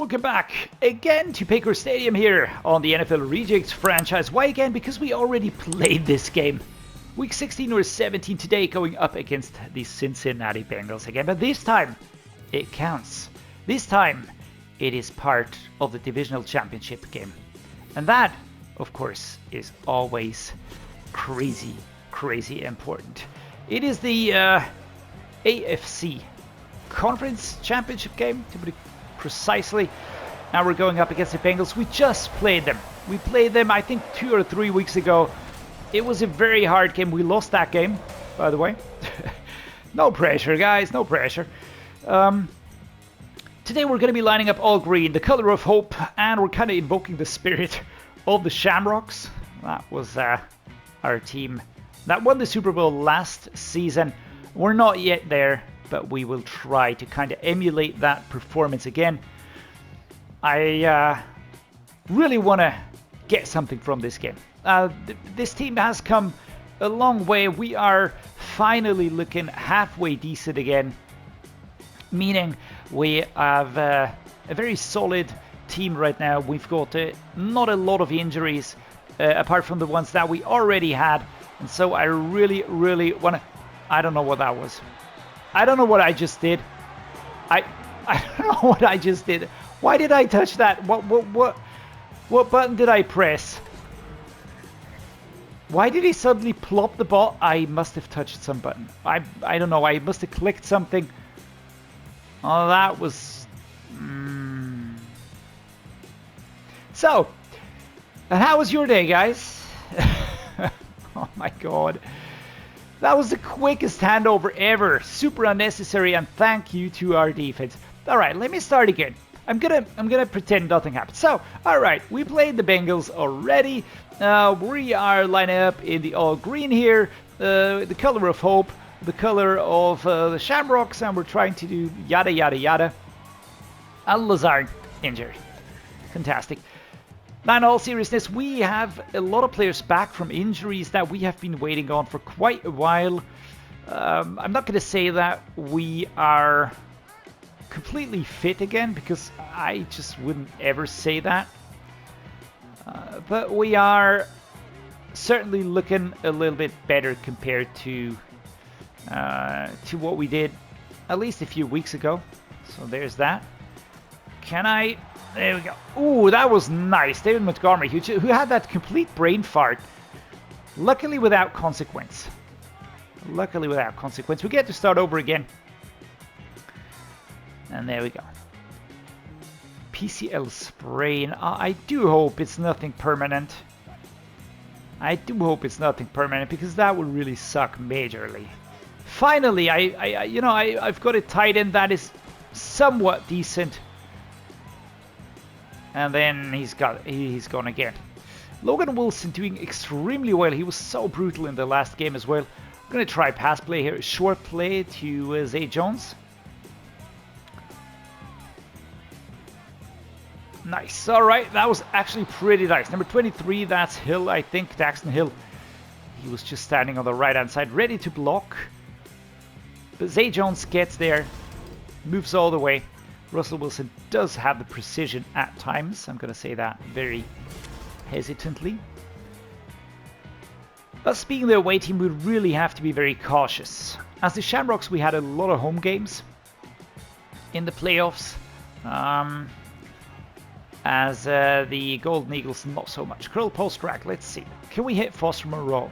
Welcome back again to Baker Stadium here on the NFL Rejects franchise. Why again? Because we already played this game. Week 16 or 17 today, going up against the Cincinnati Bengals again. But this time, it counts. This time, it is part of the divisional championship game. And that, of course, is always crazy, crazy important. It is the AFC Conference Championship game, to be precisely. Now we're going up against the Bengals. We just played them. We played them, I think, 2 or 3 weeks ago. It was a very hard game. We lost that game, by the way. No pressure, guys. No pressure. Today we're going to be lining up all green, the color of hope, and we're kind of invoking the spirit of the Shamrocks. That was our team that won the Super Bowl last season. We're not yet there, but we will try to kind of emulate that performance again. I really want to get something from this game. This team has come a long way. We are finally looking halfway decent again, meaning we have a very solid team right now. We've got not a lot of injuries apart from the ones that we already had, and so I really want to... I don't know what that was. I don't know what I just did. I don't know what I just did. Why did I touch that? What button did I press? Why did he suddenly plop the ball? I must have touched some button. I don't know. I must have clicked something. Oh, that was... So, and how was your day, guys? Oh my god. That was the quickest handover ever. Super unnecessary, and thank you to our defense. Alright, let me start again. I'm gonna pretend nothing happened. So, alright, we played the Bengals already. We are lining up in the all green here. The color of hope, the color of the Shamrocks, and we're trying to do yada yada yada. And Lazard injured. Fantastic. Now, in all seriousness, we have a lot of players back from injuries that we have been waiting on for quite a while. I'm not going to say that we are completely fit again, because I just wouldn't ever say that. But we are certainly looking a little bit better compared to what we did at least a few weeks ago. So there's that. Can I... There we go. Ooh, that was nice. David Montgomery, who had that complete brain fart. Luckily without consequence. Luckily without consequence. We get to start over again. And there we go. PCL sprain. I do hope it's nothing permanent. I do hope it's nothing permanent, because that would really suck majorly. Finally, I've got a tight end that is somewhat decent. And then he's gone again. Logan Wilson doing extremely well. He was so brutal in the last game as well. I'm going to try pass play here. Short play to Zay Jones. Nice. All right. That was actually pretty nice. Number 23, that's Hill, I think. Daxton Hill. He was just standing on the right-hand side, ready to block. But Zay Jones gets there. Moves all the way. Russell Wilson does have the precision at times. I'm going to say that very hesitantly. Us being the away team, we really have to be very cautious. As the Shamrocks, we had a lot of home games in the playoffs. As the Golden Eagles, not so much. Curl post track, let's see. Can we hit Foster Moreau?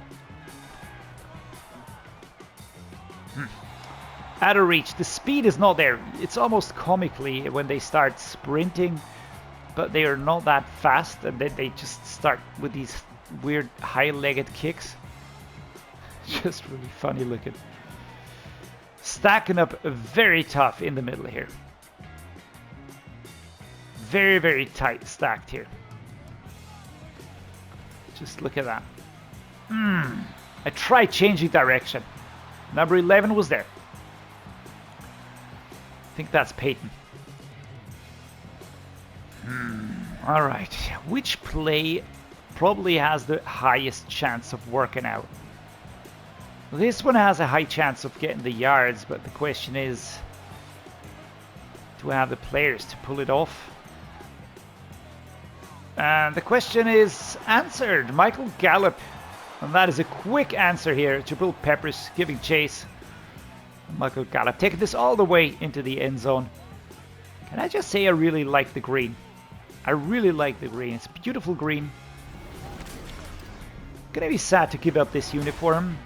Out of reach. The speed is not there. It's almost comically when they start sprinting, but they are not that fast, and then they just start with these weird high-legged kicks. Just really funny looking. Stacking up very tough in the middle here. Very tight stacked here. Just look at that. I tried changing direction. Number 11 was there. I think that's Peyton. All right. Which play probably has the highest chance of working out? This one has a high chance of getting the yards, but the question is, do I have the players to pull it off? And the question is answered. Michael Gallup. And that is a quick answer here. Jabril Peppers giving chase. Michael Gallup taking this all the way into the end zone. Can I just say I really like the green? I really like the green. It's beautiful green. Gonna be sad to give up this uniform.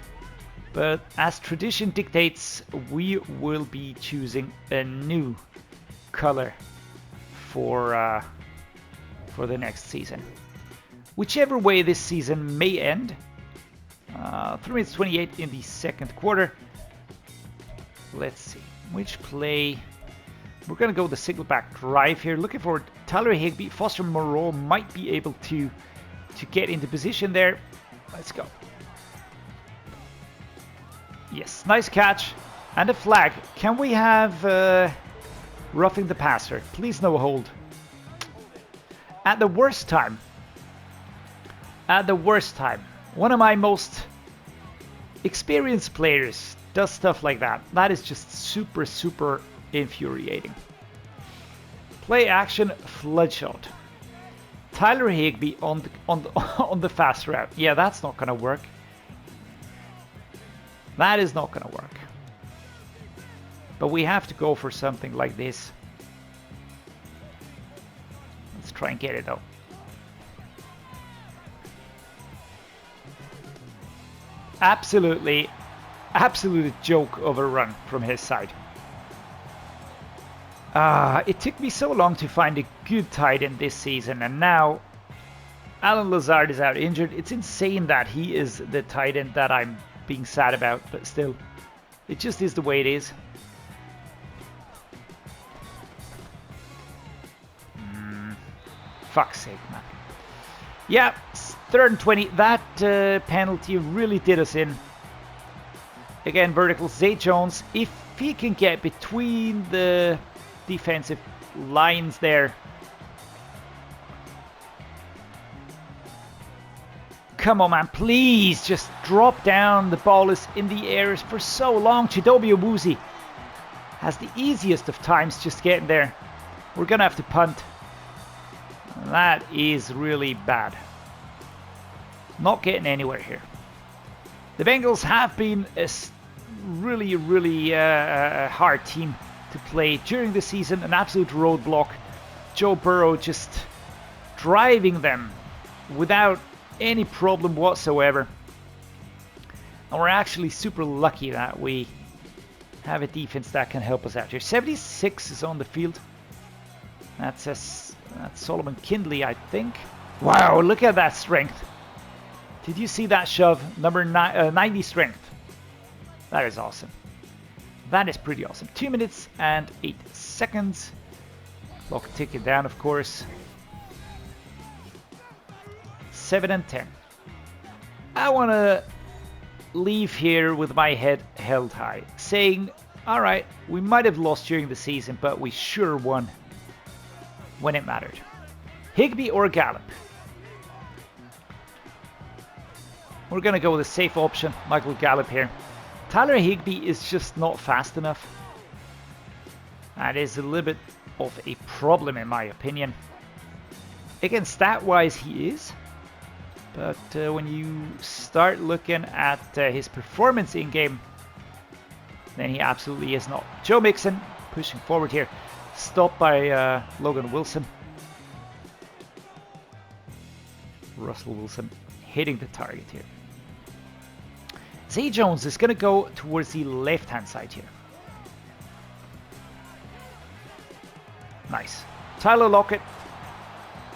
But as tradition dictates, we will be choosing a new color for the next season. Whichever way this season may end. 3 minutes 28 in the second quarter. Let's see. Which play? We're going to go the single back drive here. Looking for Tyler Higbee. Foster Moreau might be able to get into position there. Let's go. Yes, nice catch. And a flag. Can we have roughing the passer? Please no hold. At the worst time. At the worst time. One of my most experienced players does stuff like that. That is just super, super infuriating. Play action flood shot. Tyler Higbee on the fast route. Yeah, that's not gonna work. That is not gonna work. But we have to go for something like this. Let's try and get it though. Absolute joke of a run from his side. It took me so long to find a good tight end this season, and now Alan Lazard is out injured. It's insane that he is the tight end that I'm being sad about, but still, it just is the way it is. Fuck's sake, man. Yeah, 3rd and 20. That penalty really did us in. Again, vertical. Zay Jones, if he can get between the defensive lines there. Come on, man. Please just drop down. The ball is in the air for so long. Chidobe Awuzie has the easiest of times just getting there. We're going to have to punt. That is really bad. Not getting anywhere here. The Bengals have been a really hard team to play during the season. An absolute roadblock. Joe Burrow just driving them without any problem whatsoever. And we're actually super lucky that we have a defense that can help us out here. 76 is on the field. That's Solomon Kindley, I think. Wow, look at that strength. Did you see that shove? Number 90 strength. That is awesome. That is pretty awesome. 2 minutes and 8 seconds. Clock ticking down, of course. 7 and 10. I want to leave here with my head held high, saying, all right, we might have lost during the season, but we sure won when it mattered. Higbee or Gallup? We're going to go with a safe option, Michael Gallup here. Tyler Higbee is just not fast enough. That is a little bit of a problem in my opinion. Again, stat-wise he is. But when you start looking at his performance in-game, then he absolutely is not. Joe Mixon pushing forward here. Stopped by Logan Wilson. Russell Wilson hitting the target here. Zay Jones is going to go towards the left-hand side here. Nice. Tyler Lockett.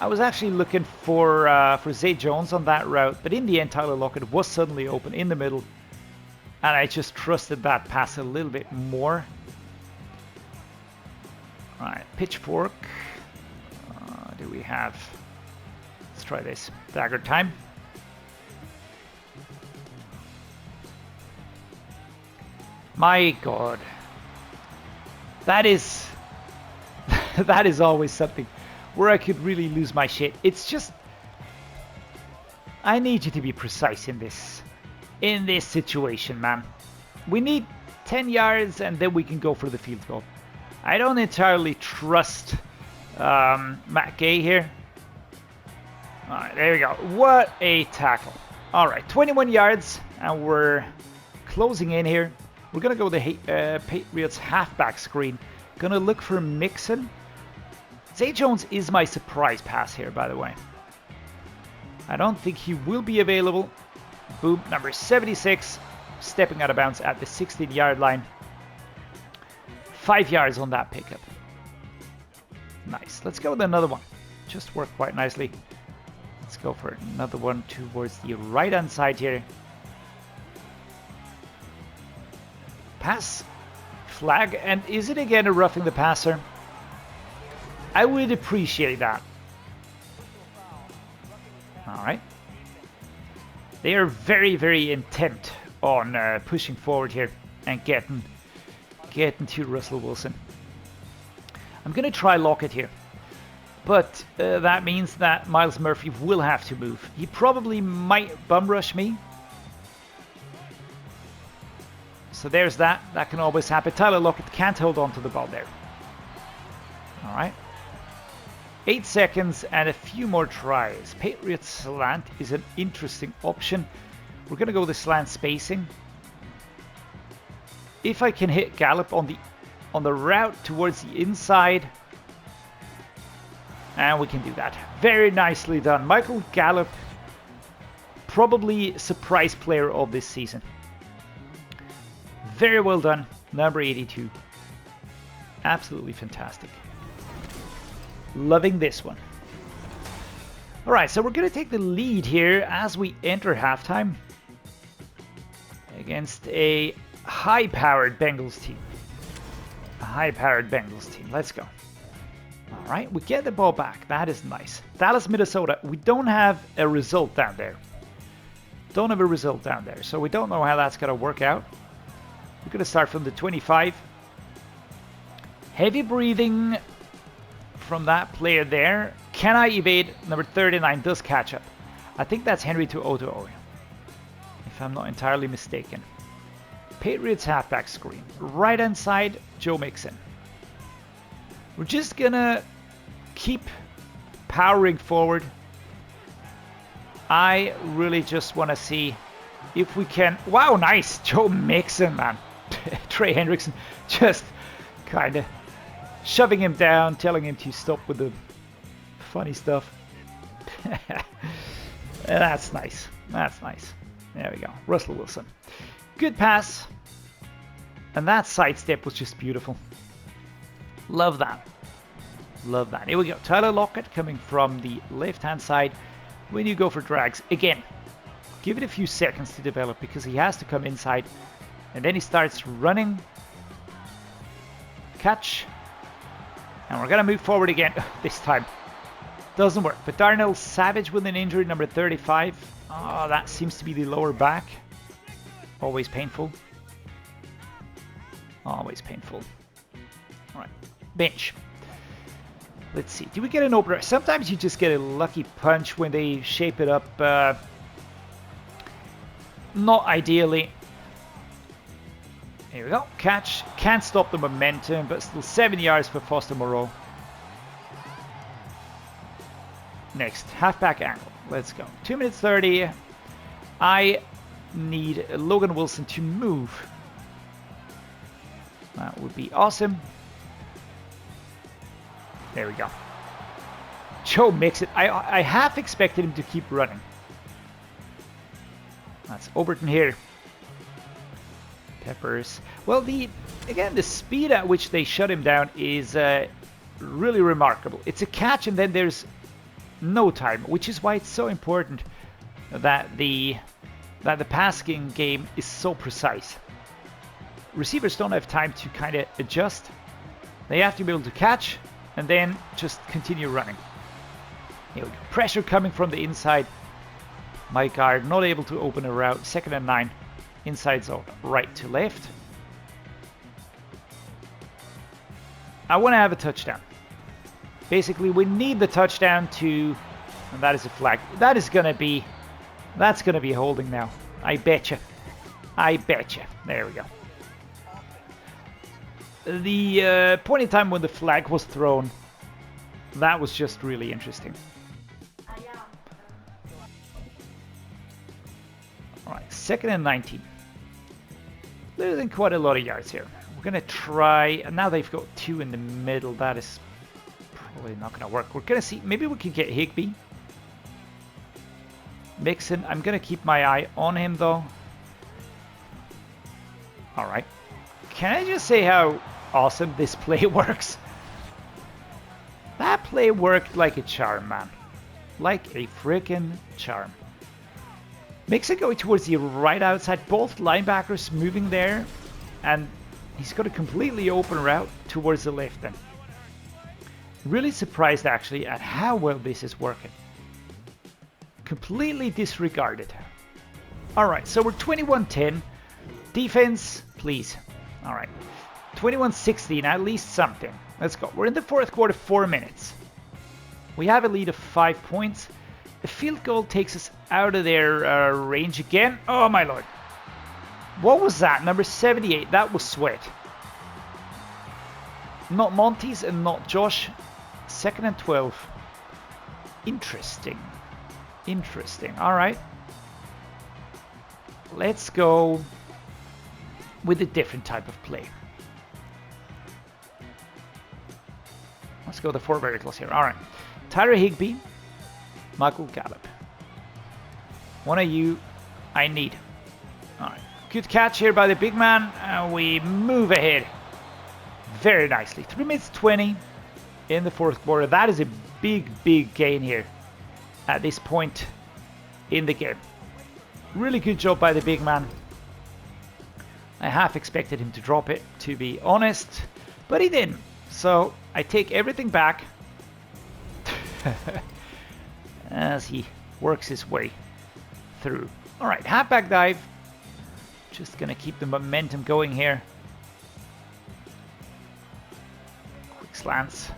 I was actually looking for Zay Jones on that route, but in the end, Tyler Lockett was suddenly open in the middle, and I just trusted that pass a little bit more. All right, pitchfork. Do we have? Let's try this. Dagger time. My God, that is that is always something where I could really lose my shit. It's just, I need you to be precise in this situation, man. We need 10 yards and then we can go for the field goal. I don't entirely trust Matt Gay here. All right, there we go. What a tackle. All right, 21 yards, and we're closing in here. We're going to go the Patriots halfback screen. Going to look for Mixon. Zay Jones is my surprise pass here, by the way. I don't think he will be available. Boom, number 76, stepping out of bounds at the 16-yard line. 5 yards on that pickup. Nice. Let's go with another one. Just worked quite nicely. Let's go for another one towards the right-hand side here. Pass. Flag. And is it again a roughing the passer? I would appreciate that. All right. They are very, very intent on pushing forward here and getting to Russell Wilson. I'm going to try Lockett here. But that means that Myles Murphy will have to move. He probably might bum rush me. So there's that. That can always happen. Tyler Lockett can't hold on to the ball there. All right. 8 seconds and a few more tries. Patriots slant is an interesting option. We're going to go the slant spacing. If I can hit Gallup on the route towards the inside, and we can do that. Very nicely done. Michael Gallup, probably surprise player of this season. Very well done. Number 82. Absolutely fantastic. Loving this one. All right, so we're going to take the lead here as we enter halftime against a high-powered Bengals team. A high-powered Bengals team. Let's go. All right, we get the ball back. That is nice. Dallas, Minnesota. We don't have a result down there. Don't have a result down there, so we don't know how that's going to work out. We're going to start from the 25. Heavy breathing from that player there. Can I evade? Number 39 does catch up. I think that's Henry to Oto, if I'm not entirely mistaken. Patriots halfback screen. Right hand side, Joe Mixon. We're just gonna keep powering forward. I really just want to see if we can... Wow, nice! Joe Mixon, man. Trey Hendrickson just kind of shoving him down, telling him to stop with the funny stuff. That's nice. That's nice. There we go. Russell Wilson. Good pass. And that sidestep was just beautiful. Love that. Love that. Here we go. Tyler Lockett coming from the left-hand side. When you go for drags, again, give it a few seconds to develop because he has to come inside. And then he starts running. Catch. And we're going to move forward again. This time. Doesn't work. But Darnell Savage with an injury, number 35. Oh, that seems to be the lower back. Always painful. Always painful. All right. Bench. Let's see. Do we get an opener? Sometimes you just get a lucky punch when they shape it up. Not ideally. Here we go. Catch. Can't stop the momentum, but still 7 yards for Foster Moreau. Next. Halfback angle. Let's go. 2 minutes 30. I need Logan Wilson to move. That would be awesome. There we go. Joe Mixon. I half expected him to keep running. That's Overton here. Peppers. Well, the speed at which they shut him down is really remarkable. It's a catch and then there's no time, which is why it's so important that the passing game is so precise. Receivers don't have time to kind of adjust. They have to be able to catch and then just continue running. Here we go. Pressure coming from the inside. My guard not able to open a route. 2nd and 9. Inside zone. Right to left. I want to have a touchdown. Basically, we need the touchdown to... And that is a flag. That's going to be holding now. I betcha. I betcha. There we go. The point in time when the flag was thrown, that was just really interesting. 2nd and 19. Losing quite a lot of yards here. We're going to try, and now they've got 2 in the middle. That is probably not going to work. We're going to see, maybe we can get Higbee. Mixon, I'm going to keep my eye on him though. Alright. Can I just say how awesome this play works? That play worked like a charm, man. Like a freaking charm. Mixon going towards the right outside. Both linebackers moving there. And he's got a completely open route towards the left then. Really surprised actually at how well this is working. Completely disregarded. Alright, so we're 21-10. Defense, please. Alright. 21-16, at least something. Let's go. We're in the 4th quarter, 4 minutes. We have a lead of 5 points. The field goal takes us out of their range again. Oh my lord. What was that? Number 78. That was Sweat. Not Monty's and not Josh. 2nd and 12. Interesting. Interesting. Alright. Let's go with a different type of play. Let's go the 4 verticals here. Alright. Tyler Higbee. Michael Gallup. One of you I need. Alright. Good catch here by the big man. And we move ahead. Very nicely. 3 minutes 20 in the 4th quarter. That is a big, big gain here at this point in the game. Really good job by the big man. I half expected him to drop it, to be honest, but he didn't. So I take everything back as he works his way through. All right, halfback dive. Just gonna keep the momentum going here. Quick slants.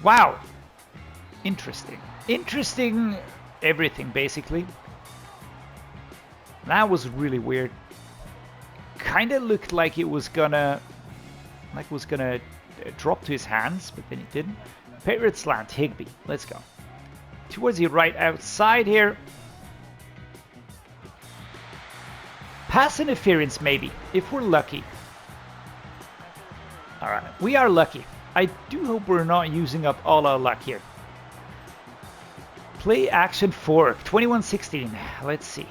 Wow. Interesting. Interesting everything, basically. That was really weird. Kind of looked like it was gonna drop to his hands, but then it didn't. Patriot slant, Higbee. Let's go. Towards the right outside here. Pass interference, maybe, if we're lucky. Alright, we are lucky. I do hope we're not using up all our luck here. Play action 4, 21-16. Let's see.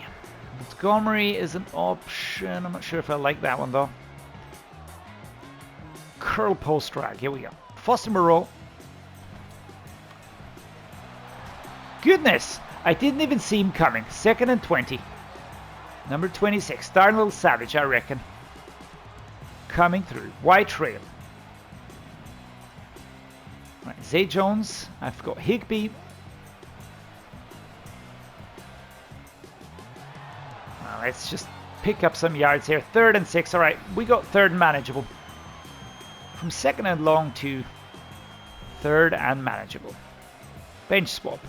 Montgomery is an option. I'm not sure if I like that one though. Curl post drag. Here we go. Foster Moreau. Goodness! I didn't even see him coming. 2nd and 20. Number 26. Darnell Savage, I reckon. Coming through. White trail. Right, Zay Jones. I've got Higbee. Let's just pick up some yards here. 3rd and 6. All right, we got 3rd and manageable. From 2nd and long to 3rd and manageable. Bench swap.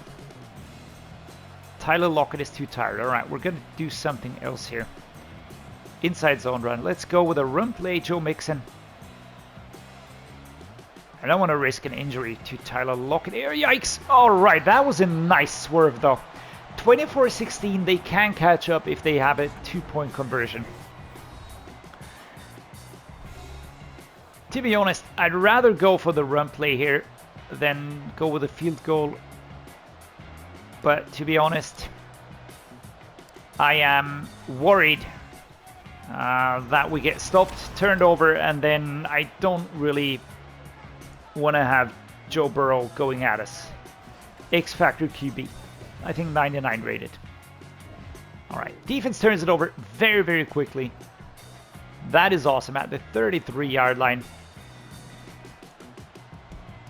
Tyler Lockett is too tired. All right, we're going to do something else here. Inside zone run. Let's go with a run play, Joe Mixon. I don't want to risk an injury to Tyler Lockett here. Yikes! All right, that was a nice swerve though. 24-16, they can catch up if they have a 2-point conversion. To be honest, I'd rather go for the run play here than go with a field goal. But to be honest, I am worried that we get stopped, turned over, and then I don't really want to have Joe Burrow going at us. X Factor QB. I think 99 rated. Alright, defense turns it over very, very quickly. That is awesome at the 33-yard line.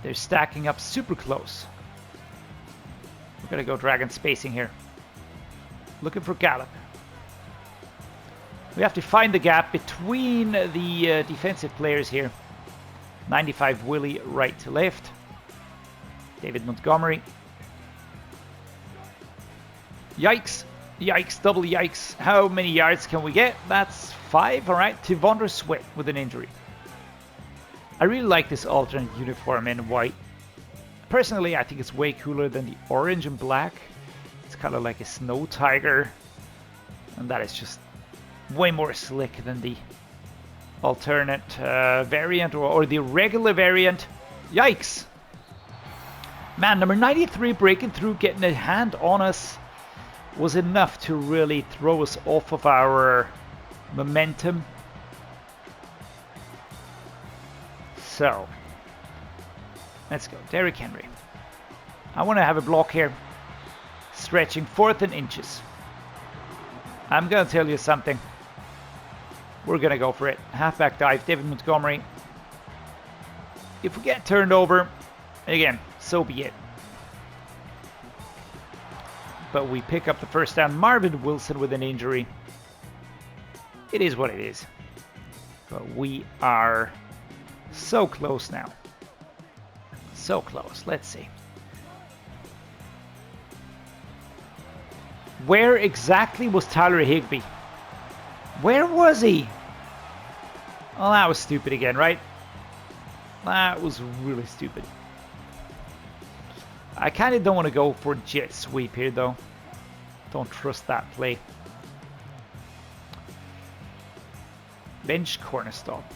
They're stacking up super close. We're going to go dragon spacing here. Looking for Gallup. We have to find the gap between the defensive players here. 95 Willie right to left. David Montgomery. Yikes. Yikes. Double yikes. How many yards can we get? That's 5. All right. Tivondre Sweat with an injury. I really like this alternate uniform in white. Personally, I think it's way cooler than the orange and black. It's kind of like a snow tiger. And that is just way more slick than the alternate variant or the regular variant. Yikes! Man, number 93 breaking through, getting a hand on us was enough to really throw us off of our momentum. So, let's go. Derrick Henry. I want to have a block here. Stretching 4th and inches. I'm going to tell you something. We're going to go for it. Halfback dive, David Montgomery. If we get turned over, again, so be it. But we pick up the first down. Marvin Wilson with an injury. It is what it is. But we are so close now. So close. Let's see. Where exactly was Tyler Higbee? Where was he? Oh, that was stupid again, right? That was really stupid. I kind of don't want to go for jet sweep here, though. Don't trust that play. Bench corner stop.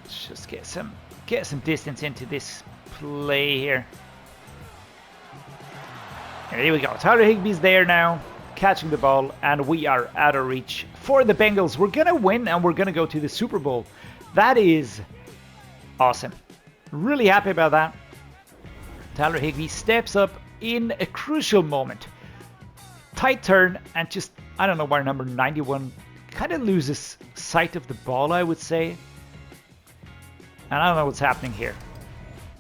Let's just get some distance into this play here. And here we go. Tyler Higbee's there now, catching the ball, and we are out of reach for the Bengals. We're gonna win, and we're gonna go to the Super Bowl. That is awesome. Really happy about that. Tyler Higbee steps up in a crucial moment. Tight turn, and just, I don't know why number 91 kind of loses sight of the ball, I would say. And I don't know what's happening here.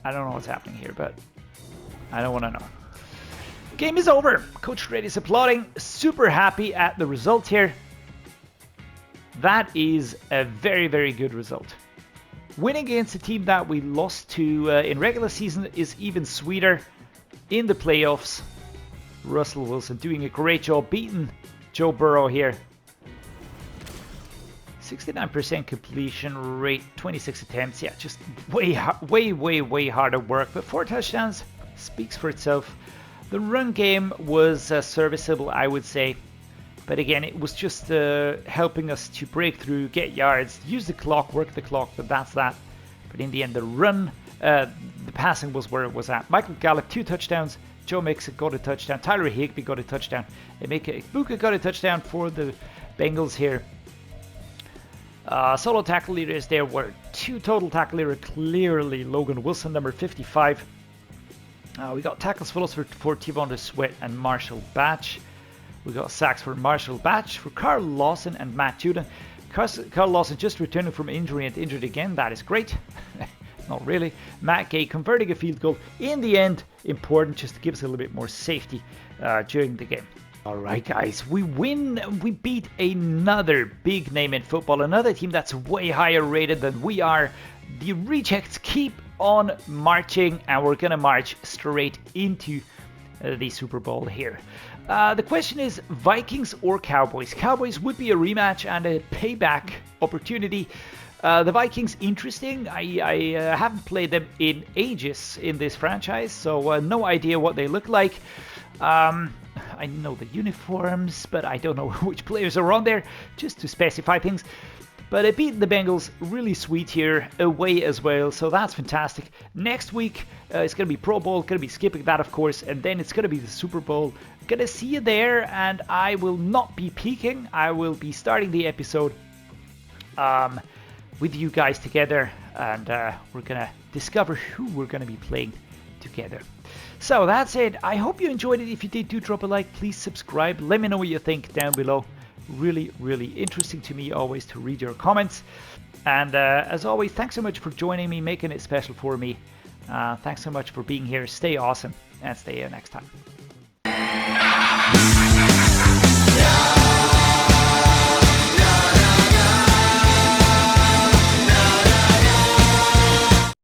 I don't know what's happening here, but I don't want to know. Game is over. Coach Dreddeus applauding. Super happy at the result here. That is a very, very good result. Winning against a team that we lost to in regular season is even sweeter in the playoffs. Russell Wilson doing a great job beating Joe Burrow here. 69% completion rate, 26 attempts. Yeah, just way harder work. But 4 touchdowns speaks for itself. The run game was serviceable, I would say. But again, it was just helping us to break through, get yards, use the clock, work the clock, but that's that. But in the end, the run, the passing was where it was at. Michael Gallup, 2 touchdowns. Joe Mixon got a touchdown. Tyler Higbee got a touchdown. Emeka Egbuka got a touchdown for the Bengals here. Solo tackle leaders, there were 2 total tackle leaders. Clearly, Logan Wilson, number 55. We got tackles for Tivon Sweat and Marshall Batch. We got sacks for Marshall Batch, for Carl Lawson and Matt Judon. Carl Lawson just returning from injury and injured again. That is great. Not really. Matt Gay converting a field goal. In the end, important just to give us a little bit more safety during the game. Alright guys, we win. We beat another big name in football. Another team that's way higher rated than we are. The Rejects keep on marching, and we're going to march straight into the Super Bowl here. The question is Vikings or Cowboys? Cowboys would be a rematch and a payback opportunity. The Vikings, interesting. I haven't played them in ages in this franchise, so no idea what they look like. I know the uniforms, but I don't know which players are on there, just to specify things. But I beat the Bengals really sweet here, away as well, so that's fantastic. Next week, it's going to be Pro Bowl, going to be skipping that, of course, and then it's going to be the Super Bowl. Going to see you there, and I will not be peeking. I will be starting the episode with you guys together, and we're going to discover who we're going to be playing together. So that's it. I hope you enjoyed it. If you did, do drop a like. Please subscribe. Let me know what you think down below. Really, really interesting to me always to read your comments. And as always, thanks so much for joining me, making it special for me. Thanks so much for being here. Stay awesome, and stay here next time.